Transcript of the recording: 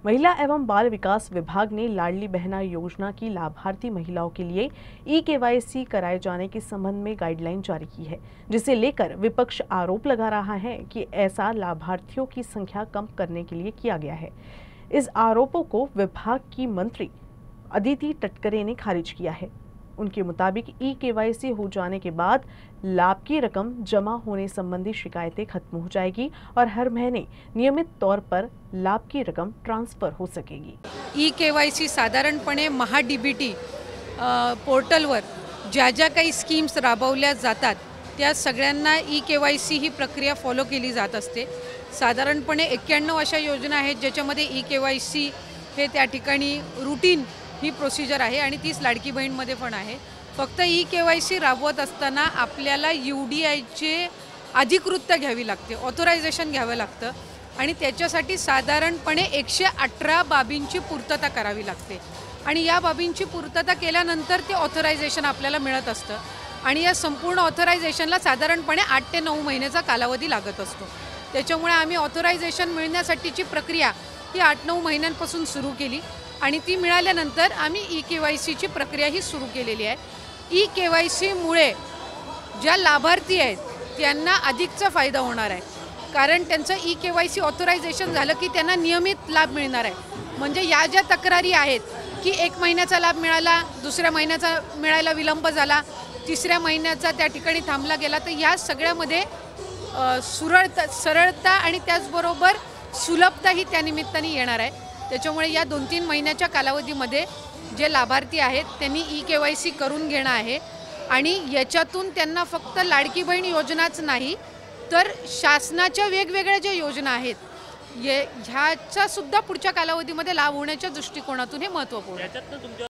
महिला एवं बाल विकास विभाग ने लाडली बहना योजना की लाभार्थी महिलाओं के लिए ई-केवाईसी कराए जाने के संबंध में गाइडलाइन जारी की है, जिसे लेकर विपक्ष आरोप लगा रहा है कि ऐसा लाभार्थियों की संख्या कम करने के लिए किया गया है। इस आरोपों को विभाग की मंत्री अदिति तटकरे ने खारिज किया है। उनके मुताबिक ई-केवाईसी हो जाने के बाद लाभ की रकम जमा होने संबंधी शिकायतें खत्म हो जाएगी और हर महीने नियमित तौर पर लाभ की रकम ट्रांसफर हो सकेगी। ई-केवाईसी साधारणपणे महा-डीबीटी पोर्टलवर ज्या काही स्कीम्स राबवल्या जातात त्या सगळ्यांना ई-केवाईसी ही प्रक्रिया फॉलो केली जात असते। साधारणपणे 91 अशा योजना आहेत ज्याच्यामध्ये ई-केवाईसी हे त्या ठिकाणी रूटीन ही प्रोसिजर आहे आणि तीच लाडकी बहीणमध्ये पण आहे। फक्त ई-केवाईसी राबवत असताना आपल्याला UDIचे अधिकृतता घ्यावी लागते, ऑथरायझेशन घ्यावं लागतं आणि त्याच्यासाठी साधारणपणे 118 बाबींची पूर्तता करावी लागते आणि या बाबींची पूर्तता केल्यानंतर ते ऑथरायझेशन आपल्याला मिळत असतं आणि या संपूर्ण ऑथरायझेशनला साधारणपणे 8 ते 9 महिन्याचा कालावधी लागत असतो। त्याच्यामुळे आम्ही ऑथरायझेशन मिळण्यासाठीची प्रक्रिया ही 8-9 महिन्यांपासून सुरू केली आणि ती मिळाल्यानंतर आम्ही ई-केवाईसीची प्रक्रिया ही सुरू केलेली आहे। ई-केवाईसीमुळे ज्या लाभार्थी आहेत त्यांना अधिकचा फायदा होणार आहे, कारण त्यांचं ई-केवाईसी ऑथरायझेशन झालं की त्यांना नियमित लाभ मिळणार आहे। म्हणजे या ज्या तक्रारी आहेत की 1 महिन्याचा लाभ मिळाला, दुसऱ्या महिन्याचा मिळायला विलंब झाला, तिसऱ्या महिन्याचा त्या ठिकाणी थांबला गेला, तर या सगळ्यामध्ये सरळता आणि त्याचबरोबर सुलभता ही त्यानिमित्ताने येणार आहे। त्याच्यामुळे या 2-3 महिन्याच्या कालावधीमध्ये जे लाभार्थी आहेत त्यांनी ई-केवाईसी करून घेणं आहे आणि याच्यातून त्यांना फक्त लाडकी बहीण योजनाच नाही तर शासनाच्या वेगवेगळ्या ज्या योजना आहेत ह्याचा सुद्धा पुढच्या कालावधीमध्ये लाभ होण्याच्या दृष्टिकोनातून हे महत्त्वपूर्ण आहे।